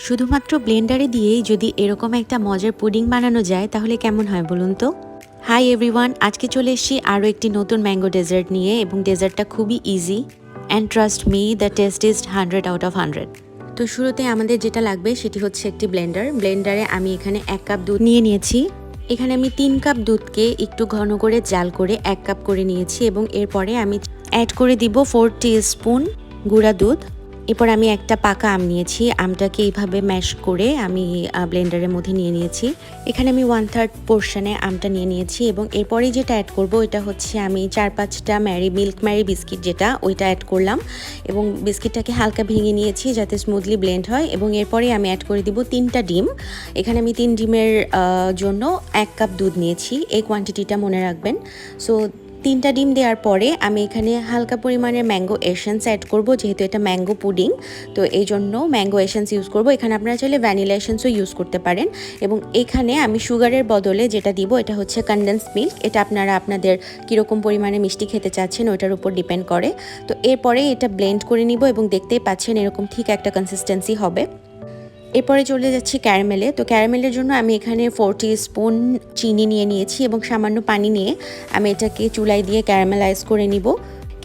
শুধুমাত্র ব্লেন্ডারে দিয়েই যদি এরকম একটা মজার পুডিং বানানো যায় তাহলে কেমন হয় বলুন তো। হাই এভরিওয়ান, আজকে চলে এসেছি আরও একটি নতুন ম্যাঙ্গো ডেজার্ট নিয়ে এবং ডেজার্টটা খুবই easy and trust me the test is 100 out of 100। তো শুরুতে আমাদের যেটা লাগবে সেটি হচ্ছে একটি ব্লেন্ডারে আমি এখানে 1 কাপ দুধ নিয়ে নিয়েছি। এখানে আমি 3 কাপ দুধকে একটু ঘন করে জাল করে 1 কাপ করে নিয়েছি এবং এরপরে আমি অ্যাড করে দিব 4 টিস্পুন গুঁড়া দুধ। এরপর আমি একটা পাকা আম নিয়েছি, আমটাকে এইভাবে ম্যাশ করে আমি ব্লেন্ডারের মধ্যে নিয়ে নিয়েছি। এখানে আমি 1/3 পোর্শনে আমটা নিয়ে নিয়েছি এবং এরপরেই যেটা অ্যাড করব এটা হচ্ছে আমি 4-5টা মিল্ক ম্যারি বিস্কিট যেটা ওইটা অ্যাড করলাম এবং বিস্কিটটাকে হালকা ভেঙে নিয়েছি যাতে স্মুথলি ব্লেন্ড হয়। এবং এরপরে আমি অ্যাড করে দিব 3টা ডিম। এখানে আমি 3 ডিমের জন্য 1 কাপ দুধ নিয়েছি, এই কোয়ান্টিটিটা মনে রাখবেন। সো 3টা ডিম দেওয়ার পরে আমি এখানে হালকা পরিমাণের ম্যাঙ্গো এসেন্স অ্যাড করব, যেহেতু এটা ম্যাঙ্গো পুডিং তো এই জন্য ম্যাঙ্গো এসেন্স ইউজ করব। এখানে আপনারা চাইলে ভ্যানিলা এসেন্সও ইউজ করতে পারেন। এবং এখানে আমি সুগারের বদলে যেটা দিব এটা হচ্ছে কনডেন্স মিল্ক। এটা আপনারা আপনাদের কীরকম পরিমাণে মিষ্টি খেতে চাচ্ছেন ওইটার উপর ডিপেন্ড করে। তো এরপরে এটা ব্লেন্ড করে নিব এবং দেখতেই পাচ্ছেন এরকম ঠিক একটা কনসিস্টেন্সি হবে। এরপরে চলে যাচ্ছি ক্যারামেলে। তো ক্যারামেলের জন্য আমি এখানে 4 টিস্পুন চিনি নিয়ে নিয়েছি এবং সামান্য পানি নিয়ে আমি এটাকে চুলায় দিয়ে ক্যারামেলাইজ করে নিব।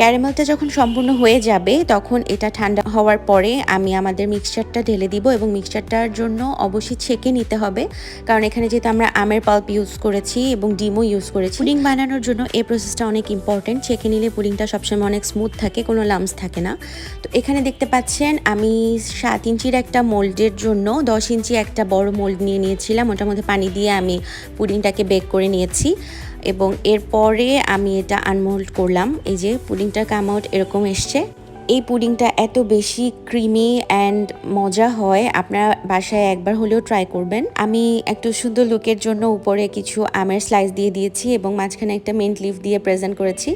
ক্যারামেলটা যখন সম্পূর্ণ হয়ে যাবে তখন এটা ঠান্ডা হওয়ার পরে আমি আমাদের মিক্সচারটা ঢেলে দিব এবং মিক্সচারটার জন্য অবশ্যই ছেঁকে নিতে হবে, কারণ এখানে যেহেতু আমরা আমের পাল্প ইউজ করেছি এবং ডিমও ইউজ করেছি। পুডিং বানানোর জন্য এই প্রসেসটা অনেক ইম্পর্টেন্ট। ছেঁকে নিলে পুডিংটা সবসময় অনেক স্মুথ থাকে, কোনো লাম্পস থাকে না। তো এখানে দেখতে পাচ্ছেন আমি 7 ইঞ্চির একটা মোল্ডের জন্য 10 ইঞ্চি একটা বড় মোল্ড নিয়ে নিয়েছিলাম, ওটার মধ্যে পানি দিয়ে আমি পুডিংটাকে বেক করে নিয়েছি এবং এরপরে আমি এটা আনমোল্ড করলাম। এই যে পুডিংটার কাম আউট এরকম এসছে। এই পুডিংটা এত বেশি ক্রিমি অ্যান্ড মজা হয়, আপনারা বাসায় একবার হলেও ট্রাই করবেন। আমি একটু সুন্দর লুকের জন্য উপরে কিছু আমের স্লাইস দিয়ে দিয়েছি এবং মাঝখানে একটা মিন্ট লিফ দিয়ে প্রেজেন্ট করেছি।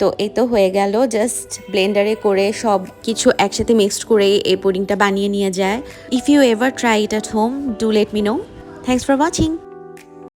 তো এই তো হয়ে গেল, জাস্ট ব্লেন্ডারে করে সব কিছু একসাথে মিক্সড করে এই পুডিংটা বানিয়ে নিয়ে যায়। If you ever try it at home, do let me know. Thanks for watching.